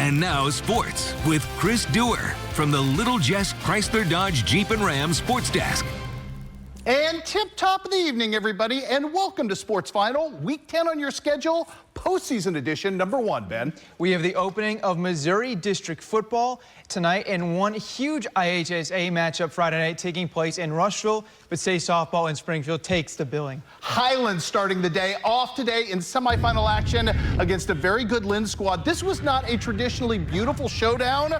And now sports with Chris Duerr from the Little Jess Chrysler Dodge Jeep and Ram Sports Desk. And tip-top of the evening, everybody, and welcome to Sports Final, Week 10 on your schedule, postseason edition, number 1, Ben. We have the opening of Missouri District Football tonight and one huge IHSA matchup Friday night taking place in Rushville, but State Softball in Springfield takes the billing. Highland starting the day off today in semifinal action against a very good Lynn squad. This was not a traditionally beautiful showdown.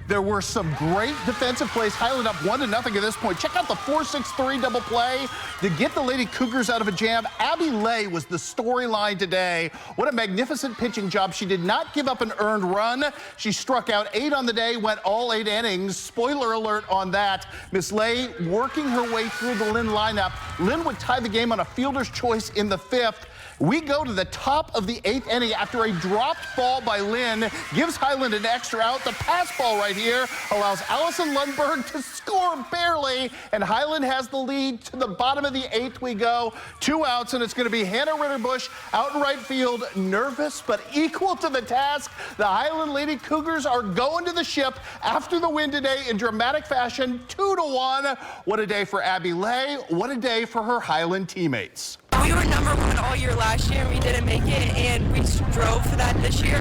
There were some great defensive plays. Highland up 1-0 at this point. Check out the 4-6-3 double play to get the Lady Cougars out of a jam. Abby Lay was the storyline today. What a magnificent pitching job. She did not give up an earned run. She struck out 8 on the day, went all 8 innings. Spoiler alert on that. Miss Lay working her way through the Lynn lineup. Lynn would tie the game on a fielder's choice in the 5th. We go to the top of the 8th inning after a dropped ball by Lynn gives Highland an extra out. The pass ball right here allows Allison Lundberg to score barely, and Highland has the lead. To the bottom of the 8th we go. 2 outs, and it's going to be Hannah Ritterbusch out in right field, nervous but equal to the task. The Highland Lady Cougars are going to the ship after the win today in dramatic fashion, 2-1. What a day for Abby Lay. What a day for her Highland teammates. We were number 1 all year last year, and we didn't make it, and we strove for that this year.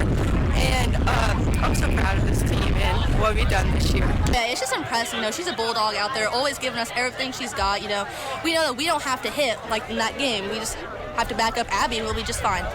And I'm so proud of this team and what we've done this year. Yeah, it's just impressive. She's a bulldog out there, always giving us everything she's got. We know that we don't have to hit like in that game. We just have to back up Abby, and we'll be just fine.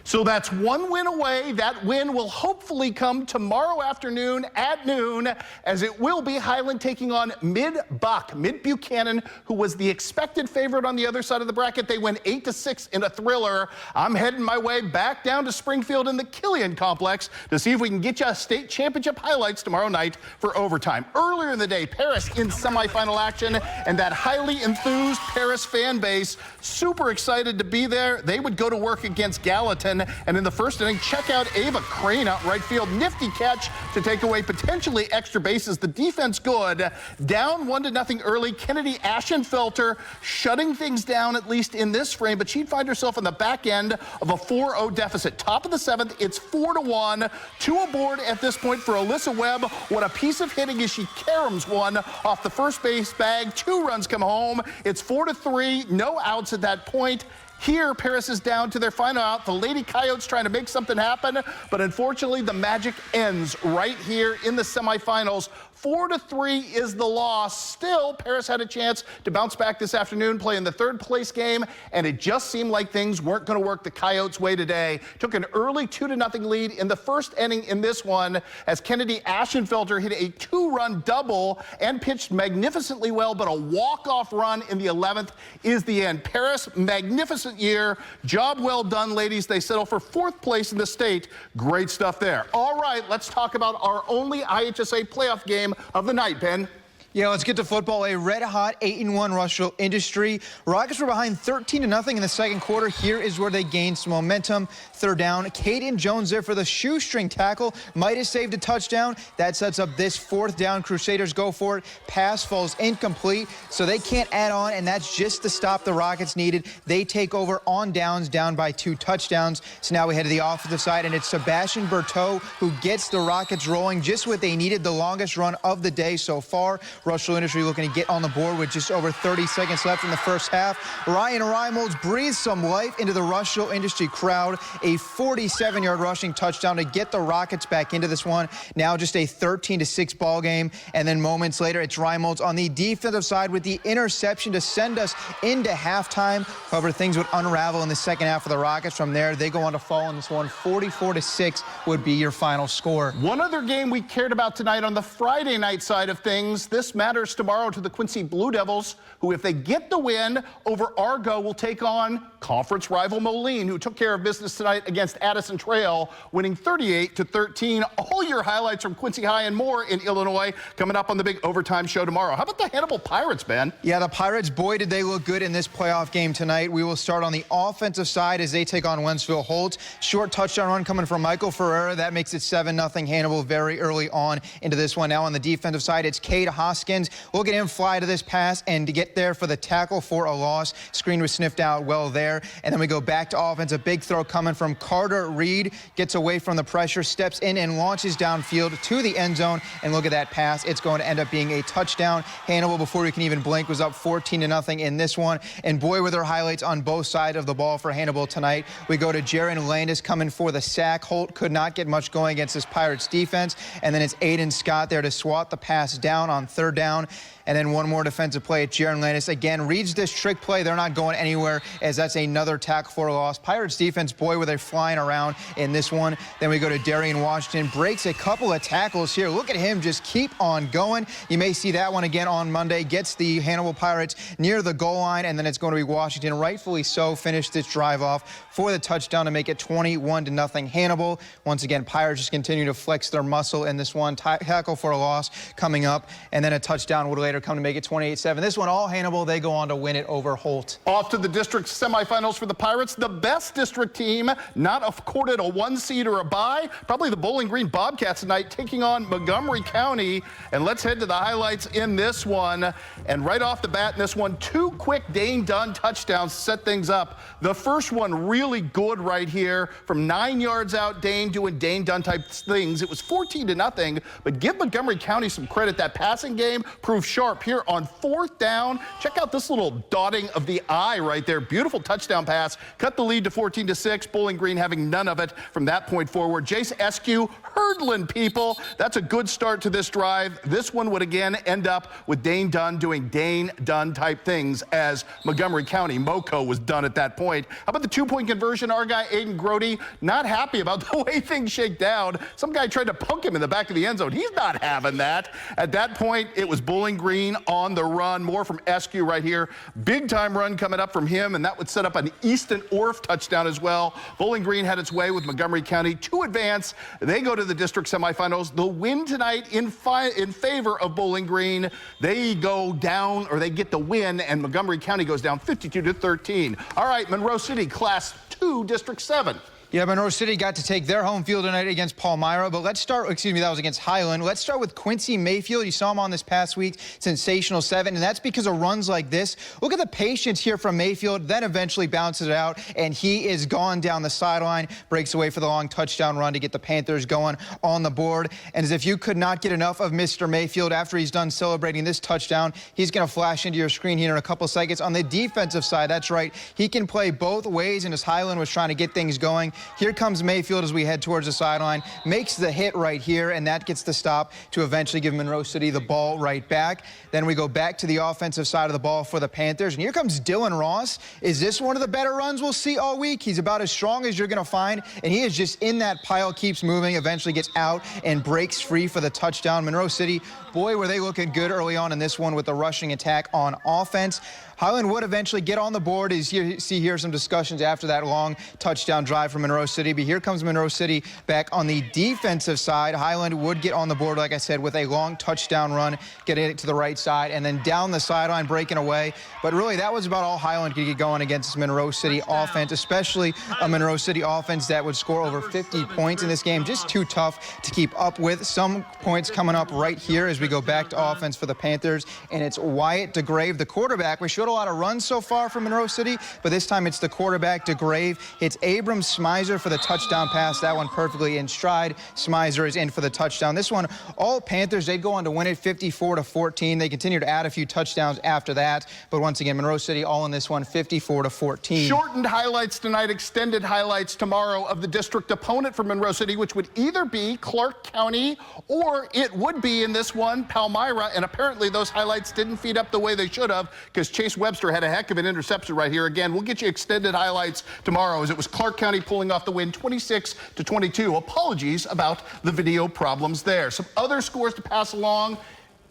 So that's 1 win away. That win will hopefully come tomorrow afternoon at noon, as it will be Highland taking on Mid-Buchanan, who was the expected favorite on the other side of the bracket. They win 8-6 in a thriller. I'm heading my way back down to Springfield in the Killian Complex to see if we can get you a state championship highlights tomorrow night for overtime. Earlier in the day, Paris in semifinal action, and that highly enthused Paris fan base super excited to be there. They would go to work against Gallatin. And in the first inning, check out Ava Crane out right field. Nifty catch to take away potentially extra bases. The defense good. Down 1-0 early. Kennedy Ashenfelter shutting things down, at least in this frame, but she'd find herself on the back end of a 4-0 deficit. Top of the 7th, it's 4-1. 2 aboard at this point for Alyssa Webb. What a piece of hitting as she caroms one off the first base bag. 2 runs come home. It's 4-3. No outs at that point. Here, Paris is down to their final out. The Lady Coyotes trying to make something happen, but unfortunately, the magic ends right here in the semifinals. 4-3 is the loss. Still, Paris had a chance to bounce back this afternoon, play in the 3rd place game, and it just seemed like things weren't going to work the Coyotes' way today. Took an early 2-0 lead in the first inning in this one as Kennedy Ashenfelter hit a 2-run double and pitched magnificently well, but a walk-off run in the 11th is the end. Paris, magnificent year. Job well done, ladies. They settle for 4th place in the state. Great stuff there. All right, let's talk about our only IHSA playoff game of the night, Ben. Yeah, let's get to football. A red-hot 8-1 Rushville Industry. Rockets were behind 13-0 in the second quarter. Here is where they gained some momentum. 3rd down, Kaden Jones there for the shoestring tackle. Might have saved a touchdown. That sets up this 4th down. Crusaders go for it. Pass falls incomplete, so they can't add on, and that's just the stop the Rockets needed. They take over on downs, down by 2 touchdowns. So now we head to the offensive side, and it's Sebastian Berteau who gets the Rockets rolling just what they needed, the longest run of the day so far. Rushville Industry looking to get on the board with just over 30 seconds left in the first half. Ryan Reimolds breathes some life into the Rushville Industry crowd. A 47-yard rushing touchdown to get the Rockets back into this one. Now just a 13-6 ball game. And then moments later, it's Reimolds on the defensive side with the interception to send us into halftime. However, things would unravel in the second half for the Rockets. From there, they go on to fall in this one. 44-6 would be your final score. One other game we cared about tonight on the Friday night side of things. This matters tomorrow to the Quincy Blue Devils, who, if they get the win over Argo, will take on conference rival Moline, who took care of business tonight against Addison Trail, winning 38-13. All your highlights from Quincy High and more in Illinois coming up on the big overtime show tomorrow. How about the Hannibal Pirates, Ben? Yeah, the Pirates, boy, did they look good in this playoff game tonight. We will start on the offensive side as they take on Wentzville Holtz. Short touchdown run coming from Michael Ferreira. That makes it 7-0 Hannibal very early on into this one. Now on the defensive side, it's Cade Haas Hoskins. Look at him fly to this pass and to get there for the tackle for a loss. Screen was sniffed out well there. And then we go back to offense. A big throw coming from Carter Reed. Gets away from the pressure, steps in and launches downfield to the end zone. And look at that pass. It's going to end up being a touchdown. Hannibal, before we can even blink, was up 14-0 in this one. And boy, were there highlights on both sides of the ball for Hannibal tonight. We go to Jaron Landis coming for the sack. Holt could not get much going against this Pirates defense. And then it's Aiden Scott there to swat the pass down on 3rd down. And then one more defensive play at Jaron Landis. Again, reads this trick play. They're not going anywhere, as that's another tackle for a loss. Pirates defense, boy, were they flying around in this one. Then we go to Darian Washington. Breaks a couple of tackles here. Look at him just keep on going. You may see that one again on Monday. Gets the Hannibal Pirates near the goal line, and then it's going to be Washington, rightfully so, finished this drive off for the touchdown to make it 21-0 Hannibal. Once again, Pirates just continue to flex their muscle in this one. Tackle for a loss coming up, and then a touchdown would later come to make it 28-7. This one, all Hannibal. They go on to win it over Holt. Off to the district semifinals for the Pirates. The best district team, not afforded a 1 seed or a bye. Probably the Bowling Green Bobcats tonight, taking on Montgomery County. And let's head to the highlights in this one. And right off the bat in this one, 2 quick Dane Dunn touchdowns to set things up. The first one really good right here. From 9 yards out, Dane doing Dane Dunn type things. It was 14-0, but give Montgomery County some credit. That passing game proved sharp here on 4th down. Check out this little dotting of the eye right there. Beautiful touchdown pass. Cut the lead to 14-6. Bowling Green having none of it from that point forward. Jace Eskew hurdling people. That's a good start to this drive. This one would again end up with Dane Dunn doing Dane Dunn type things as Montgomery County. Moco was done at that point. How about the 2-point conversion? Our guy Aiden Grody not happy about the way things shake down. Some guy tried to poke him in the back of the end zone. He's not having that. At that point, it was Bowling Green on the run. More from Eskew right here. Big time run coming up from him, and that would set up an Easton Orff touchdown as well. Bowling Green had its way with Montgomery County to advance. They go to the district semifinals. The win tonight in favor of Bowling Green. They go down, or they get the win, and Montgomery County goes down 52-13. All right, Monroe City, Class 2, District 7. Yeah, Monroe City got to take their home field tonight against Palmyra, but let's start, that was against Highland. Let's start with Quincy Mayfield. You saw him on this past week, sensational 7, and that's because of runs like this. Look at the patience here from Mayfield, then eventually bounces it out, and he is gone down the sideline, breaks away for the long touchdown run to get the Panthers going on the board. And as if you could not get enough of Mr. Mayfield after he's done celebrating this touchdown, he's going to flash into your screen here in a couple seconds. On the defensive side, that's right, he can play both ways, and as Highland was trying to get things going, here comes Mayfield as we head towards the sideline, makes the hit right here, and that gets the stop to eventually give Monroe City the ball right back. Then we go back to the offensive side of the ball for the Panthers, and here comes Dylan Ross. Is this one of the better runs we'll see all week? He's about as strong as you're going to find, and he is just in that pile, keeps moving, eventually gets out and breaks free for the touchdown. Monroe City, boy, were they looking good early on in this one with the rushing attack on offense. Highland would eventually get on the board. As you see here, some discussions after that long touchdown drive from Monroe City. But here comes Monroe City back on the defensive side. Highland would get on the board, like I said, with a long touchdown run, getting it to the right side, and then down the sideline, breaking away. But really, that was about all Highland could get going against this Monroe City offense, especially a Monroe City offense that would score over 50 points in this game. Just too tough to keep up with. Some points coming up right here as we go back to offense for the Panthers, and it's Wyatt DeGrave, the quarterback. We showed a lot of runs so far from Monroe City, but this time it's the quarterback, DeGrave. It's Abram Smizer for the touchdown pass. That one perfectly in stride. Smizer is in for the touchdown. This one, all Panthers, they'd go on to win it 54-14. They continue to add a few touchdowns after that, but once again, Monroe City all in this one, 54-14. Shortened highlights tonight, extended highlights tomorrow of the district opponent for Monroe City, which would either be Clark County or it would be in this one, Palmyra, and apparently those highlights didn't feed up the way they should have because Chase Webster had a heck of an interception right here. Again, we'll get you extended highlights tomorrow as it was Clark County pulling off the win 26-22. Apologies about the video problems there. Some other scores to pass along.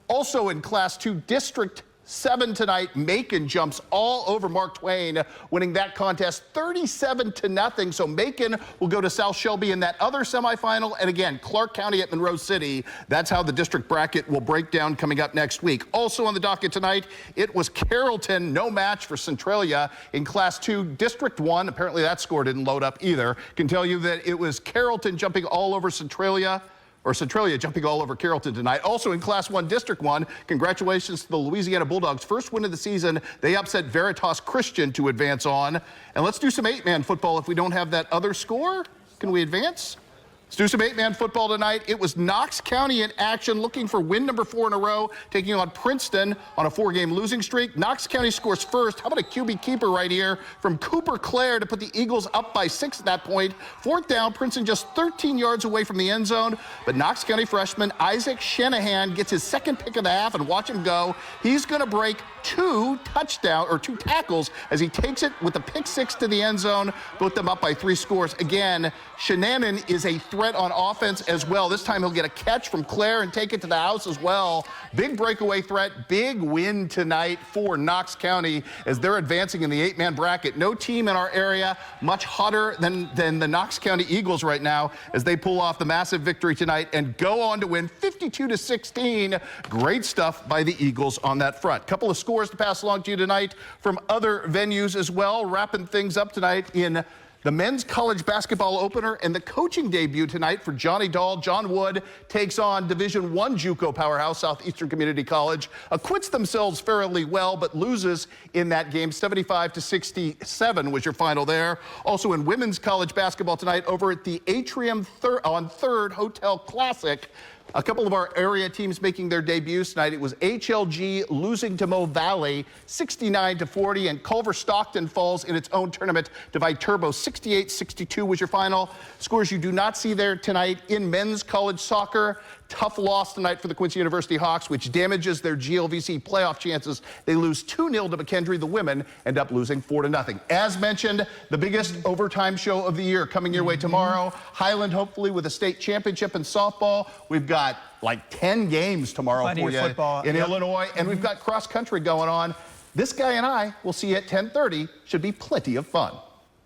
Also in Class 2, District 7 tonight, Macon jumps all over Mark Twain, winning that contest 37-0. So Macon will go to South Shelby in that other semifinal. And again, Clark County at Monroe City. That's how the district bracket will break down coming up next week. Also on the docket tonight, it was Carrollton, no match for Centralia in Class 2, District 1. Apparently that score didn't load up either. Can tell you that it was Carrollton jumping all over Centralia or Centralia jumping all over Carrollton tonight. Also in Class 1, District 1, congratulations to the Louisiana Bulldogs. First win of the season. They upset Veritas Christian to advance on. And let's do some 8-man football if we don't have that other score. Can we advance? Let's do some 8-man football tonight. It was Knox County in action, looking for win number 4 in a row, taking on Princeton on a 4-game losing streak. Knox County scores first. How about a QB keeper right here from Cooper Clare to put the Eagles up by 6 at that point. 4th down, Princeton just 13 yards away from the end zone. But Knox County freshman Isaac Shanahan gets his 2nd pick of the half, and watch him go. He's going to break 2 tackles as he takes it with a pick 6 to the end zone. Put them up by 3 scores. Again, Shanahan is a threat on offense as well. This time he'll get a catch from Clare and take it to the house as well. Big breakaway threat, big win tonight for Knox County as they're advancing in the 8-man bracket. No team in our area much hotter than the Knox County Eagles right now as they pull off the massive victory tonight and go on to win 52-16. Great stuff by the Eagles on that front. Couple of scores to pass along to you tonight from other venues as well. Wrapping things up tonight in the men's college basketball opener and the coaching debut tonight for Johnny Dahl. John Wood takes on Division I JUCO powerhouse Southeastern Community College. Acquits themselves fairly well, but loses in that game. 75-67 was your final there. Also in women's college basketball tonight over at the Atrium on 3rd Hotel Classic. A couple of our area teams making their debuts tonight. It was HLG losing to Mo Valley 69-40, and Culver Stockton falls in its own tournament to Viterbo 68-62 was your final. Scores you do not see there tonight in men's college soccer. Tough loss tonight for the Quincy University Hawks, which damages their GLVC playoff chances. They lose 2-0 to McKendree. The women end up losing 4-0. As mentioned, the biggest overtime show of the year coming your way tomorrow. Highland hopefully with a state championship in softball. We've got like 10 games tomorrow Plenty for of you football. in Illinois, and we've got cross country going on. This guy and I will see you at 10:30. Should be plenty of fun.